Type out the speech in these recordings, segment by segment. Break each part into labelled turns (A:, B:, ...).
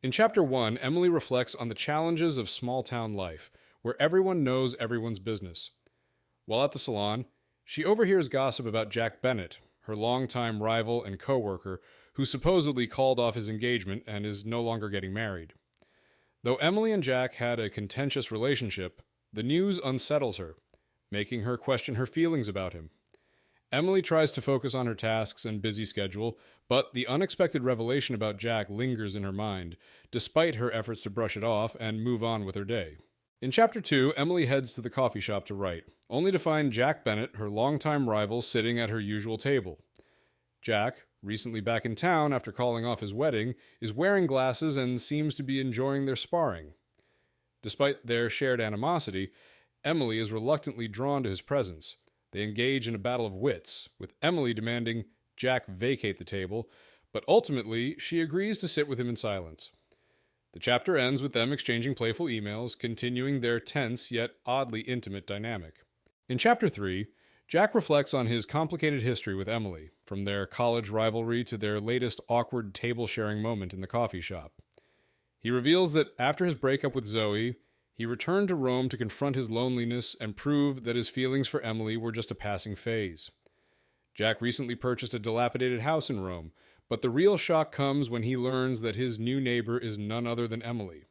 A: In Chapter 1, Emily reflects on the challenges of small town life, where everyone knows everyone's business. While at the salon, she overhears gossip about Jack Bennett, her longtime rival and co-worker, who supposedly called off his engagement and is no longer getting married. Though Emily and Jack had a contentious relationship, the news unsettles her, making her question her feelings about him. Emily tries to focus on her tasks and busy schedule, but the unexpected revelation about Jack lingers in her mind, despite her efforts to brush it off and move on with her day. In Chapter 2, Emily heads to the coffee shop to write, only to find Jack Bennett, her longtime rival, sitting at her usual table. Jack, recently back in town after calling off his wedding, is wearing glasses and seems to be enjoying their sparring. Despite their shared animosity, Emily is reluctantly drawn to his presence. They engage in a battle of wits, with Emily demanding Jack vacate the table, but ultimately she agrees to sit with him in silence. The chapter ends with them exchanging playful emails, continuing their tense yet oddly intimate dynamic. In Chapter 3, Jack reflects on his complicated history with Emily, from their college rivalry to their latest awkward table-sharing moment in the coffee shop. He reveals that after his breakup with Zoe, he returned to Rome to confront his loneliness and prove that his feelings for Emily were just a passing phase. Jack recently purchased a dilapidated house in Rome, but the real shock comes when he learns that his new neighbor is none other than Emily.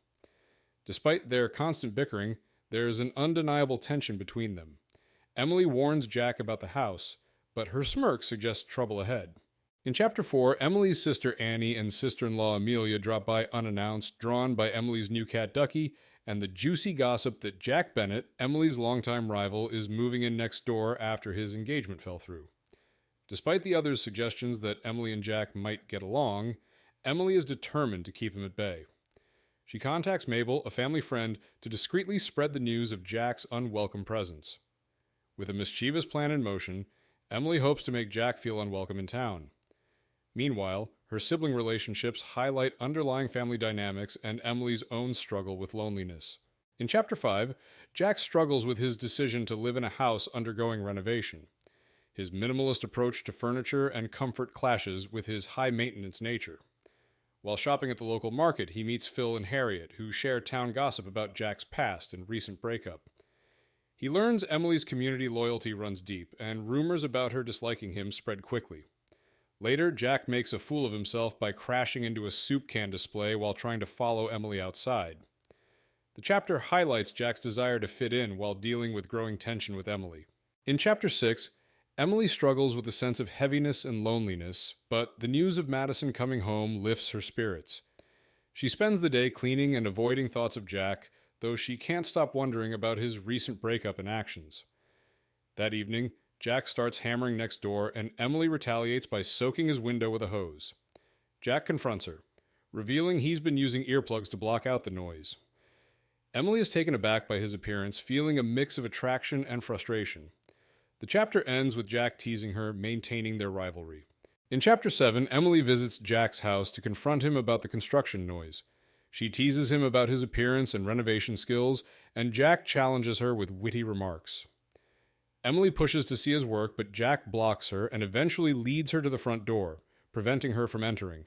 A: Despite their constant bickering, there is an undeniable tension between them. Emily warns Jack about the house, but her smirk suggests trouble ahead. In Chapter 4, Emily's sister Annie and sister-in-law Amelia drop by unannounced, drawn by Emily's new cat Ducky and the juicy gossip that Jack Bennett, Emily's longtime rival, is moving in next door after his engagement fell through. Despite the others' suggestions that Emily and Jack might get along, Emily is determined to keep him at bay. She contacts Mabel, a family friend, to discreetly spread the news of Jack's unwelcome presence. With a mischievous plan in motion, Emily hopes to make Jack feel unwelcome in town. Meanwhile, her sibling relationships highlight underlying family dynamics and Emily's own struggle with loneliness. In Chapter 5, Jack struggles with his decision to live in a house undergoing renovation. His minimalist approach to furniture and comfort clashes with his high-maintenance nature. While shopping at the local market, he meets Phil and Harriet, who share town gossip about Jack's past and recent breakup. He learns Emily's community loyalty runs deep, and rumors about her disliking him spread quickly. Later, Jack makes a fool of himself by crashing into a soup can display while trying to follow Emily outside. The chapter highlights Jack's desire to fit in while dealing with growing tension with Emily. In Chapter 6, Emily struggles with a sense of heaviness and loneliness, but the news of Madison coming home lifts her spirits. She spends the day cleaning and avoiding thoughts of Jack, though she can't stop wondering about his recent breakup and actions. That evening, Jack starts hammering next door, and Emily retaliates by soaking his window with a hose. Jack confronts her, revealing he's been using earplugs to block out the noise. Emily is taken aback by his appearance, feeling a mix of attraction and frustration. The chapter ends with Jack teasing her, maintaining their rivalry. In Chapter 7, Emily visits Jack's house to confront him about the construction noise. She teases him about his appearance and renovation skills, and Jack challenges her with witty remarks. Emily pushes to see his work, but Jack blocks her and eventually leads her to the front door, preventing her from entering.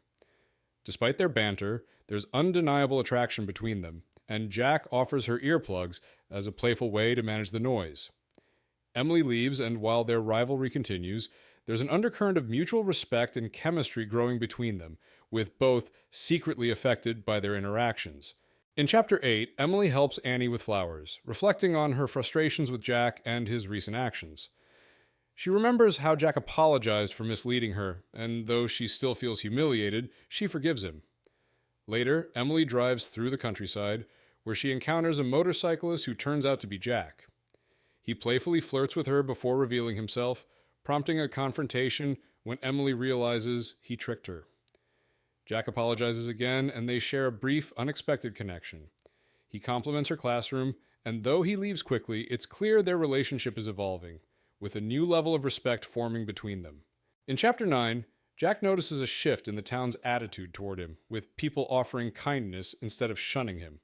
A: Despite their banter, there's undeniable attraction between them, and Jack offers her earplugs as a playful way to manage the noise. Emily leaves, and while their rivalry continues, there's an undercurrent of mutual respect and chemistry growing between them, with both secretly affected by their interactions. In Chapter 8, Emily helps Annie with flowers, reflecting on her frustrations with Jack and his recent actions. She remembers how Jack apologized for misleading her, and though she still feels humiliated, she forgives him. Later, Emily drives through the countryside, where she encounters a motorcyclist who turns out to be Jack. He playfully flirts with her before revealing himself, prompting a confrontation when Emily realizes he tricked her. Jack apologizes again, and they share a brief, unexpected connection. He compliments her classroom, and though he leaves quickly, it's clear their relationship is evolving, with a new level of respect forming between them. In Chapter 9, Jack notices a shift in the town's attitude toward him, with people offering kindness instead of shunning him.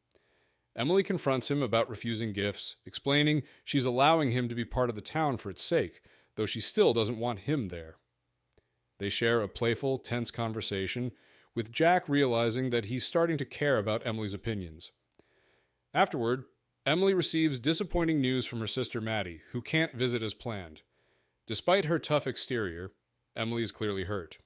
A: Emily confronts him about refusing gifts, explaining she's allowing him to be part of the town for its sake, though she still doesn't want him there. They share a playful, tense conversation, with Jack realizing that he's starting to care about Emily's opinions. Afterward, Emily receives disappointing news from her sister Maddie, who can't visit as planned. Despite her tough exterior, Emily is clearly hurt.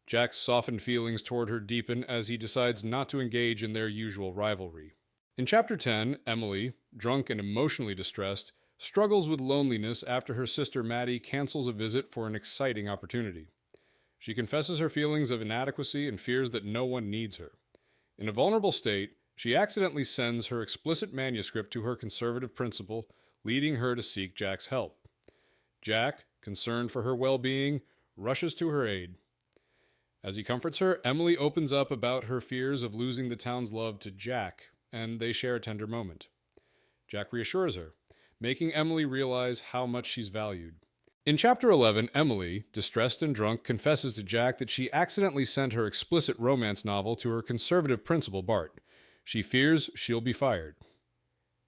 A: Jack's softened feelings toward her deepen as he decides not to engage in their usual rivalry. In Chapter 10, Emily, drunk and emotionally distressed, struggles with loneliness after her sister Maddie cancels a visit for an exciting opportunity. She confesses her feelings of inadequacy and fears that no one needs her. In a vulnerable state, she accidentally sends her explicit manuscript to her conservative principal, leading her to seek Jack's help. Jack, concerned for her well-being, rushes to her aid. As he comforts her, Emily opens up about her fears of losing the town's love to Jack, and they share a tender moment. Jack reassures her, making Emily realize how much she's valued. In Chapter 11, Emily, distressed and drunk, confesses to Jack that she accidentally sent her explicit romance novel to her conservative principal, Bart. She fears she'll be fired.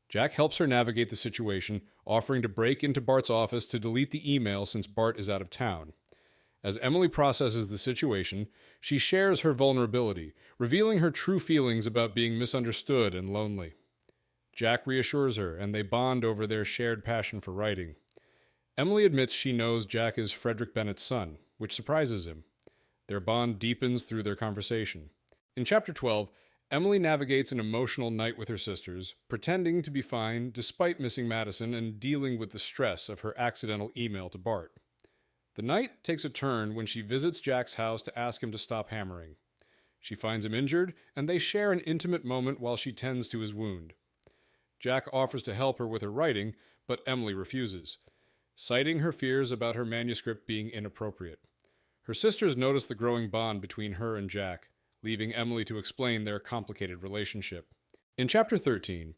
A: Jack helps her navigate the situation, offering to break into Bart's office to delete the email since Bart is out of town. As Emily processes the situation, she shares her vulnerability, revealing her true feelings about being misunderstood and lonely. Jack reassures her, and they bond over their shared passion for writing. Emily admits she knows Jack is Frederick Bennett's son, which surprises him. Their bond deepens through their conversation. In Chapter 12, Emily navigates an emotional night with her sisters, pretending to be fine despite missing Madison and dealing with the stress of her accidental email to Bart. The night takes a turn when she visits Jack's house to ask him to stop hammering. She finds him injured, and they share an intimate moment while she tends to his wound. Jack offers to help her with her writing, but Emily refuses, citing her fears about her manuscript being inappropriate. Her sisters notice the growing bond between her and Jack, leaving Emily to explain their complicated relationship. In Chapter 13,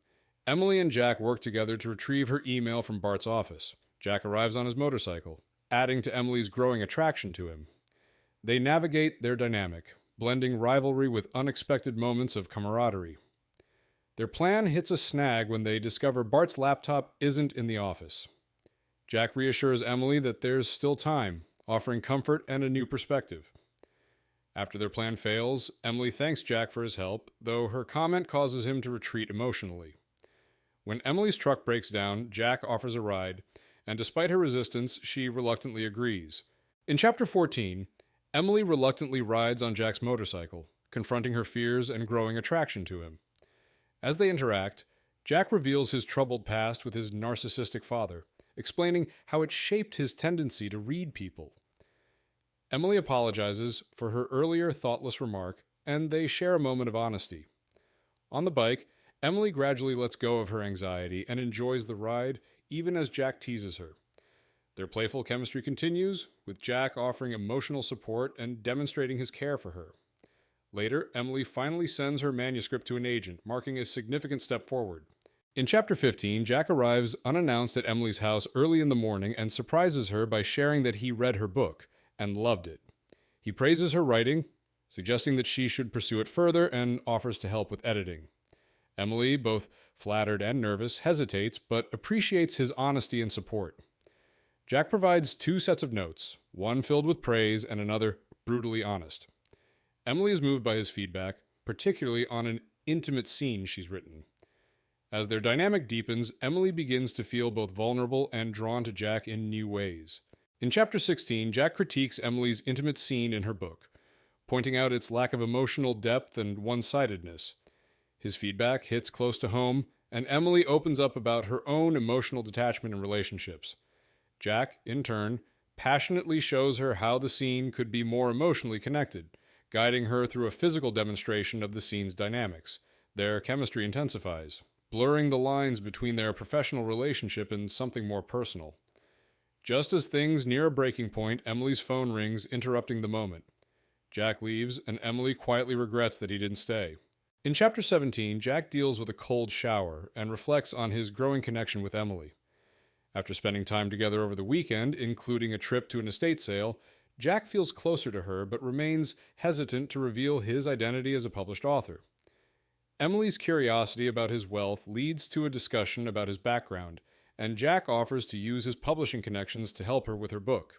A: Emily and Jack work together to retrieve her email from Bart's office. Jack arrives on his motorcycle, adding to Emily's growing attraction to him. They navigate their dynamic, blending rivalry with unexpected moments of camaraderie. Their plan hits a snag when they discover Bart's laptop isn't in the office. Jack reassures Emily that there's still time, offering comfort and a new perspective. After their plan fails, Emily thanks Jack for his help, though her comment causes him to retreat emotionally. When Emily's truck breaks down, Jack offers a ride, and despite her resistance, she reluctantly agrees. In Chapter 14, Emily reluctantly rides on Jack's motorcycle, confronting her fears and growing attraction to him. As they interact, Jack reveals his troubled past with his narcissistic father, explaining how it shaped his tendency to read people. Emily apologizes for her earlier thoughtless remark, and they share a moment of honesty. On the bike, Emily gradually lets go of her anxiety and enjoys the ride, even as Jack teases her. Their playful chemistry continues, with Jack offering emotional support and demonstrating his care for her. Later, Emily finally sends her manuscript to an agent, marking a significant step forward. In Chapter 15, Jack arrives unannounced at Emily's house early in the morning and surprises her by sharing that he read her book and loved it. He praises her writing, suggesting that she should pursue it further, and offers to help with editing. Emily, both flattered and nervous, hesitates, but appreciates his honesty and support. Jack provides 2 sets of notes, one filled with praise and another brutally honest. Emily is moved by his feedback, particularly on an intimate scene she's written. As their dynamic deepens, Emily begins to feel both vulnerable and drawn to Jack in new ways. In Chapter 16, Jack critiques Emily's intimate scene in her book, pointing out its lack of emotional depth and one-sidedness. His feedback hits close to home, and Emily opens up about her own emotional detachment in relationships. Jack, in turn, passionately shows her how the scene could be more emotionally connected, guiding her through a physical demonstration of the scene's dynamics. Their chemistry intensifies, blurring the lines between their professional relationship and something more personal. Just as things near a breaking point, Emily's phone rings, interrupting the moment. Jack leaves, and Emily quietly regrets that he didn't stay. In Chapter 17, Jack deals with a cold shower and reflects on his growing connection with Emily. After spending time together over the weekend, including a trip to an estate sale, Jack feels closer to her but remains hesitant to reveal his identity as a published author. Emily's curiosity about his wealth leads to a discussion about his background, and Jack offers to use his publishing connections to help her with her book.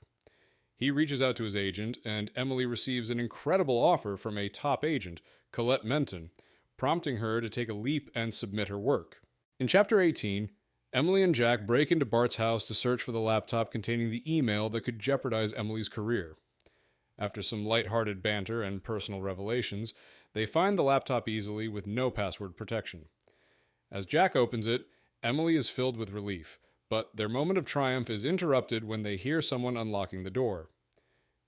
A: He reaches out to his agent, and Emily receives an incredible offer from a top agent, Colette Menton, prompting her to take a leap and submit her work. In Chapter 18, Emily and Jack break into Bart's house to search for the laptop containing the email that could jeopardize Emily's career. After some lighthearted banter and personal revelations, they find the laptop easily with no password protection. As Jack opens it, Emily is filled with relief, but their moment of triumph is interrupted when they hear someone unlocking the door.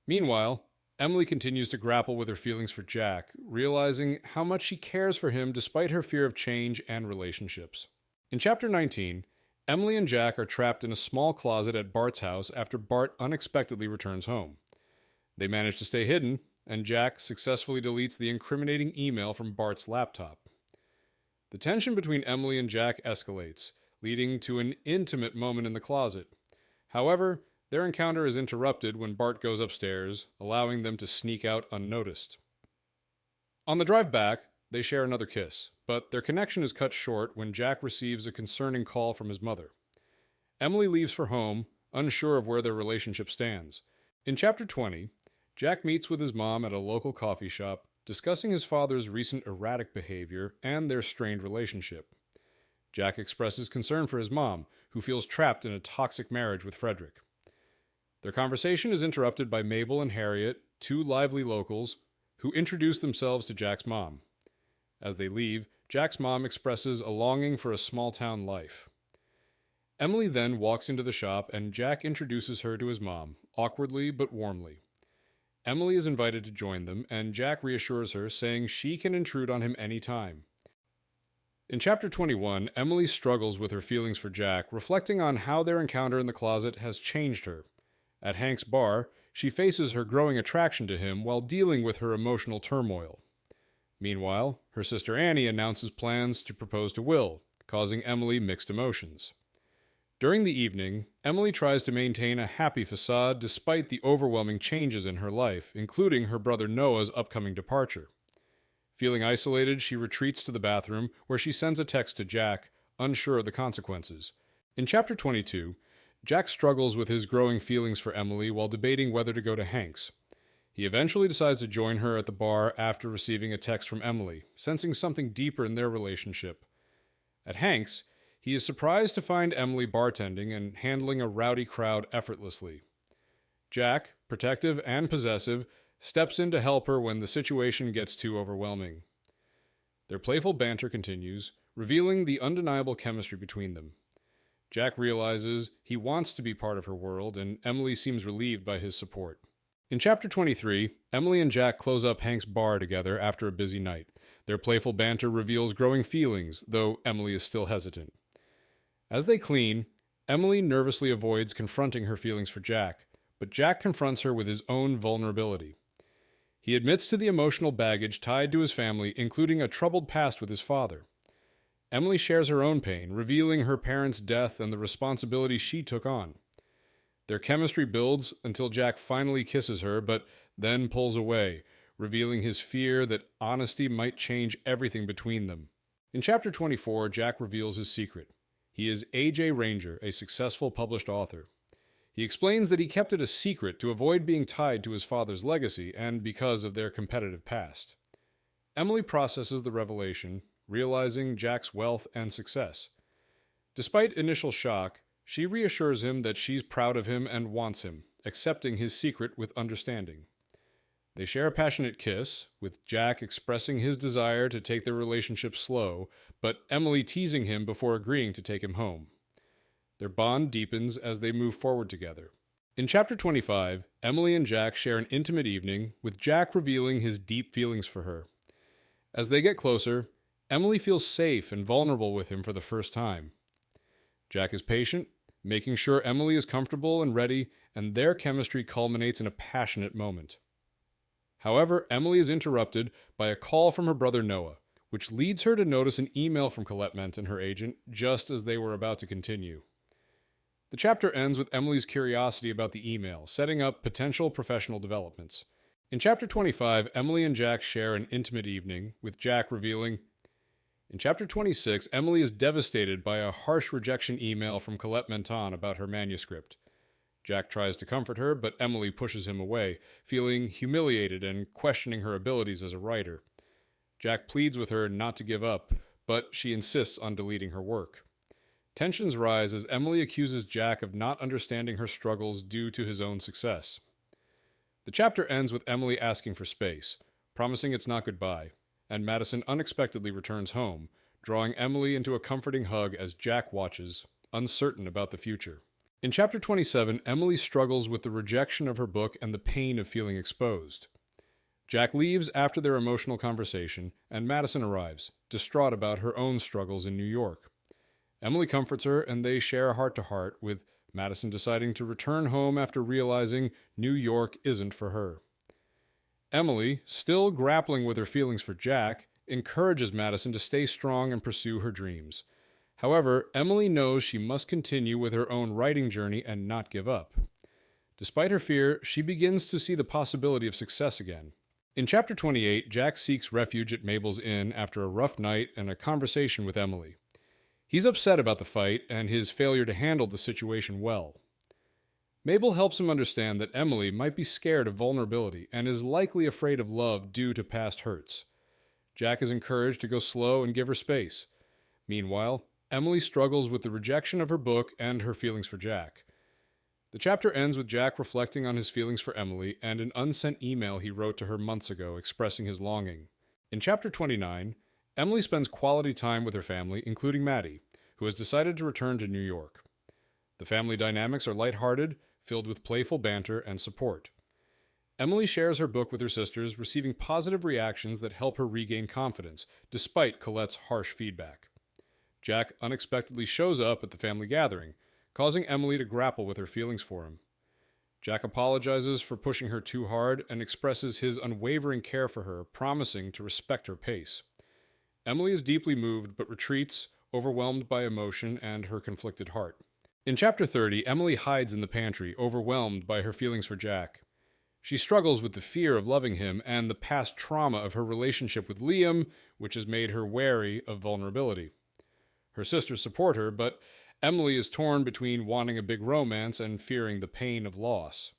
A: Meanwhile, Emily continues to grapple with her feelings for Jack, realizing how much she cares for him despite her fear of change and relationships. In Chapter 19, Emily and Jack are trapped in a small closet at Bart's house after Bart unexpectedly returns home. They manage to stay hidden, and Jack successfully deletes the incriminating email from Bart's laptop. The tension between Emily and Jack escalates, leading to an intimate moment in the closet. However, their encounter is interrupted when Bart goes upstairs, allowing them to sneak out unnoticed. On the drive back, they share another kiss, but their connection is cut short when Jack receives a concerning call from his mother. Emily leaves for home, unsure of where their relationship stands. In Chapter 20, Jack meets with his mom at a local coffee shop, discussing his father's recent erratic behavior and their strained relationship. Jack expresses concern for his mom, who feels trapped in a toxic marriage with Frederick. Their conversation is interrupted by Mabel and Harriet, two lively locals, who introduce themselves to Jack's mom. As they leave, Jack's mom expresses a longing for a small-town life. Emily then walks into the shop, and Jack introduces her to his mom, awkwardly but warmly. Emily is invited to join them, and Jack reassures her, saying she can intrude on him any time. In Chapter 21, Emily struggles with her feelings for Jack, reflecting on how their encounter in the closet has changed her. At Hank's bar, she faces her growing attraction to him while dealing with her emotional turmoil. Meanwhile, her sister Annie announces plans to propose to Will, causing Emily mixed emotions. During the evening, Emily tries to maintain a happy facade despite the overwhelming changes in her life, including her brother Noah's upcoming departure. Feeling isolated, she retreats to the bathroom, where she sends a text to Jack, unsure of the consequences. In Chapter 22, Jack struggles with his growing feelings for Emily while debating whether to go to Hank's. He eventually decides to join her at the bar after receiving a text from Emily, sensing something deeper in their relationship. At Hank's, he is surprised to find Emily bartending and handling a rowdy crowd effortlessly. Jack, protective and possessive, steps in to help her when the situation gets too overwhelming. Their playful banter continues, revealing the undeniable chemistry between them. Jack realizes he wants to be part of her world, and Emily seems relieved by his support. In Chapter 23, Emily and Jack close up Hank's bar together after a busy night. Their playful banter reveals growing feelings, though Emily is still hesitant. As they clean, Emily nervously avoids confronting her feelings for Jack, but Jack confronts her with his own vulnerability. He admits to the emotional baggage tied to his family, including a troubled past with his father. Emily shares her own pain, revealing her parents' death and the responsibility she took on. Their chemistry builds until Jack finally kisses her, but then pulls away, revealing his fear that honesty might change everything between them. In Chapter 24, Jack reveals his secret. He is A.J. Ranger, a successful published author. He explains that he kept it a secret to avoid being tied to his father's legacy and because of their competitive past. Emily processes the revelation, realizing Jack's wealth and success. Despite initial shock, she reassures him that she's proud of him and wants him, accepting his secret with understanding. They share a passionate kiss, with Jack expressing his desire to take their relationship slow, but Emily teasing him before agreeing to take him home. Their bond deepens as they move forward together. In Chapter 25, Emily and Jack share an intimate evening, with Jack revealing his deep feelings for her. As they get closer, Emily feels safe and vulnerable with him for the first time. Jack is patient, making sure Emily is comfortable and ready, and their chemistry culminates in a passionate moment. However, Emily is interrupted by a call from her brother Noah, which leads her to notice an email from Colette Menton, her agent, just as they were about to continue. The chapter ends with Emily's curiosity about the email, setting up potential professional developments. In Chapter 25, Emily and Jack share an intimate evening, with Jack revealing, in Chapter 26, Emily is devastated by a harsh rejection email from Colette Menton about her manuscript. Jack tries to comfort her, but Emily pushes him away, feeling humiliated and questioning her abilities as a writer. Jack pleads with her not to give up, but she insists on deleting her work. Tensions rise as Emily accuses Jack of not understanding her struggles due to his own success. The chapter ends with Emily asking for space, promising it's not goodbye, and Madison unexpectedly returns home, drawing Emily into a comforting hug as Jack watches, uncertain about the future. In Chapter 27, Emily struggles with the rejection of her book and the pain of feeling exposed. Jack leaves after their emotional conversation, and Madison arrives, distraught about her own struggles in New York. Emily comforts her, and they share a heart-to-heart, with Madison deciding to return home after realizing New York isn't for her. Emily, still grappling with her feelings for Jack, encourages Madison to stay strong and pursue her dreams. However, Emily knows she must continue with her own writing journey and not give up. Despite her fear, she begins to see the possibility of success again. In Chapter 28, Jack seeks refuge at Mabel's inn after a rough night and a conversation with Emily. He's upset about the fight and his failure to handle the situation well. Mabel helps him understand that Emily might be scared of vulnerability and is likely afraid of love due to past hurts. Jack is encouraged to go slow and give her space. Meanwhile, Emily struggles with the rejection of her book and her feelings for Jack. The chapter ends with Jack reflecting on his feelings for Emily and an unsent email he wrote to her months ago expressing his longing. In Chapter 29, Emily spends quality time with her family, including Maddie, who has decided to return to New York. The family dynamics are lighthearted, filled with playful banter and support. Emily shares her book with her sisters, receiving positive reactions that help her regain confidence, despite Colette's harsh feedback. Jack unexpectedly shows up at the family gathering, causing Emily to grapple with her feelings for him. Jack apologizes for pushing her too hard and expresses his unwavering care for her, promising to respect her pace. Emily is deeply moved but retreats, overwhelmed by emotion and her conflicted heart. In Chapter 30, Emily hides in the pantry, overwhelmed by her feelings for Jack. She struggles with the fear of loving him and the past trauma of her relationship with Liam, which has made her wary of vulnerability. Her sisters support her, but Emily is torn between wanting a big romance and fearing the pain of loss.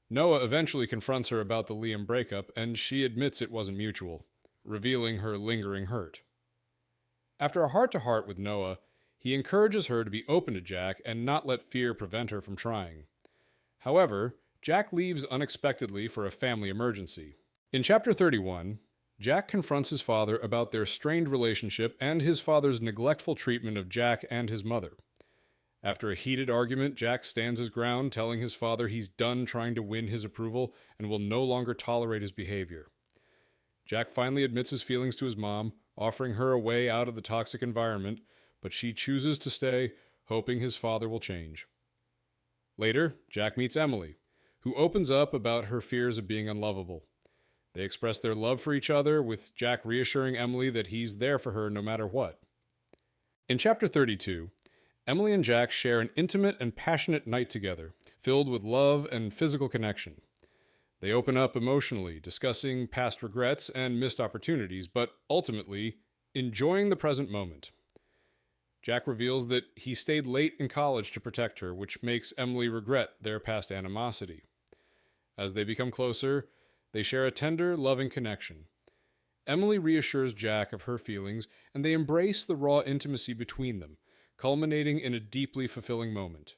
A: Noah eventually confronts her about the Liam breakup, and she admits it wasn't mutual, revealing her lingering hurt. After a heart-to-heart with Noah, he encourages her to be open to Jack and not let fear prevent her from trying. However, Jack leaves unexpectedly for a family emergency. In Chapter 31, Jack confronts his father about their strained relationship and his father's neglectful treatment of Jack and his mother. After a heated argument, Jack stands his ground, telling his father he's done trying to win his approval and will no longer tolerate his behavior. Jack finally admits his feelings to his mom, offering her a way out of the toxic environment, but she chooses to stay, hoping his father will change. Later, Jack meets Emily, who opens up about her fears of being unlovable. They express their love for each other, with Jack reassuring Emily that he's there for her no matter what. In Chapter 32, Emily and Jack share an intimate and passionate night together, filled with love and physical connection. They open up emotionally, discussing past regrets and missed opportunities, but ultimately, enjoying the present moment. Jack reveals that he stayed late in college to protect her, which makes Emily regret their past animosity. As they become closer, they share a tender, loving connection. Emily reassures Jack of her feelings, and they embrace the raw intimacy between them, culminating in a deeply fulfilling moment.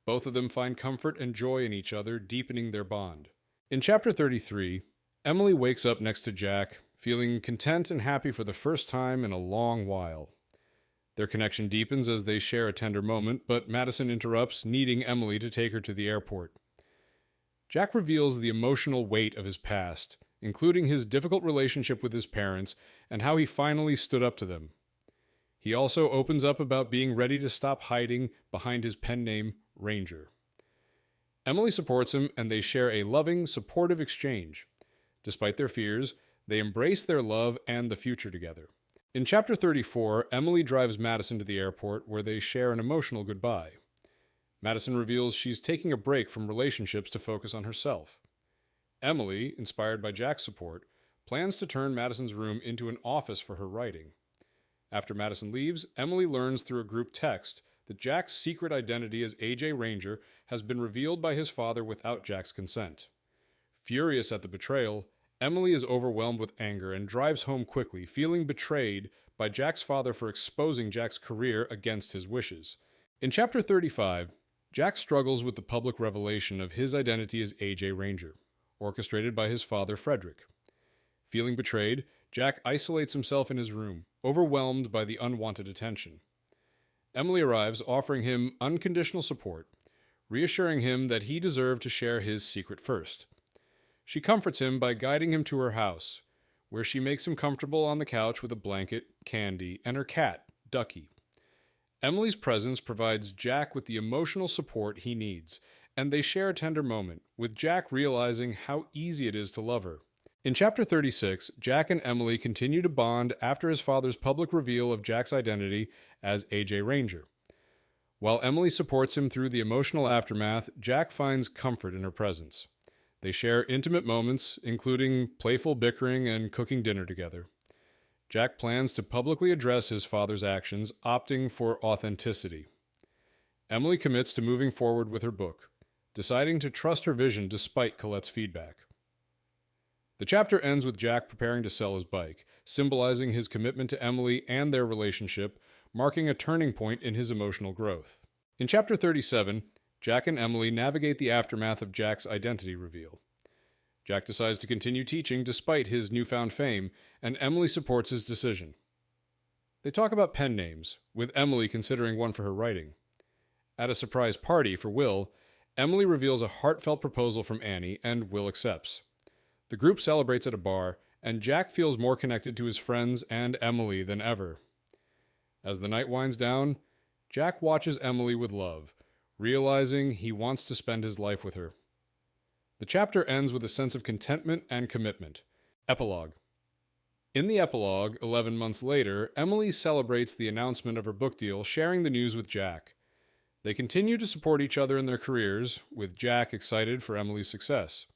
A: Both of them find comfort and joy in each other, deepening their bond. In Chapter 33, Emily wakes up next to Jack, feeling content and happy for the first time in a long while. Their connection deepens as they share a tender moment, but Madison interrupts, needing Emily to take her to the airport. Jack reveals the emotional weight of his past, including his difficult relationship with his parents and how he finally stood up to them. He also opens up about being ready to stop hiding behind his pen name, Ranger. Emily supports him, and they share a loving, supportive exchange. Despite their fears, they embrace their love and the future together. In Chapter 34, Emily drives Madison to the airport, where they share an emotional goodbye. Madison reveals she's taking a break from relationships to focus on herself. Emily, inspired by Jack's support, plans to turn Madison's room into an office for her writing. After Madison leaves, Emily learns through a group text that Jack's secret identity as AJ Ranger has been revealed by his father without Jack's consent. Furious at the betrayal, Emily is overwhelmed with anger and drives home quickly, feeling betrayed by Jack's father for exposing Jack's career against his wishes. In Chapter 35, Jack struggles with the public revelation of his identity as A.J. Ranger, orchestrated by his father Frederick. Feeling betrayed, Jack isolates himself in his room, overwhelmed by the unwanted attention. Emily arrives, offering him unconditional support, reassuring him that he deserved to share his secret first. She comforts him by guiding him to her house, where she makes him comfortable on the couch with a blanket, candy, and her cat, Ducky. Emily's presence provides Jack with the emotional support he needs, and they share a tender moment, with Jack realizing how easy it is to love her. In Chapter 36, Jack and Emily continue to bond after his father's public reveal of Jack's identity as A.J. Ranger. While Emily supports him through the emotional aftermath, Jack finds comfort in her presence. They share intimate moments, including playful bickering and cooking dinner together. Jack plans to publicly address his father's actions, opting for authenticity. Emily commits to moving forward with her book, deciding to trust her vision despite Colette's feedback. The chapter ends with Jack preparing to sell his bike, symbolizing his commitment to Emily and their relationship, marking a turning point in his emotional growth. In Chapter 37, Jack and Emily navigate the aftermath of Jack's identity reveal. Jack decides to continue teaching despite his newfound fame, and Emily supports his decision. They talk about pen names, with Emily considering one for her writing. At a surprise party for Will, Emily reveals a heartfelt proposal from Annie, and Will accepts. The group celebrates at a bar, and Jack feels more connected to his friends and Emily than ever. As the night winds down, Jack watches Emily with love, realizing he wants to spend his life with her. The chapter ends with a sense of contentment and commitment. Epilogue. In the epilogue, 11 months later, Emily celebrates the announcement of her book deal, sharing the news with Jack. They continue to support each other in their careers, with Jack excited for Emily's success.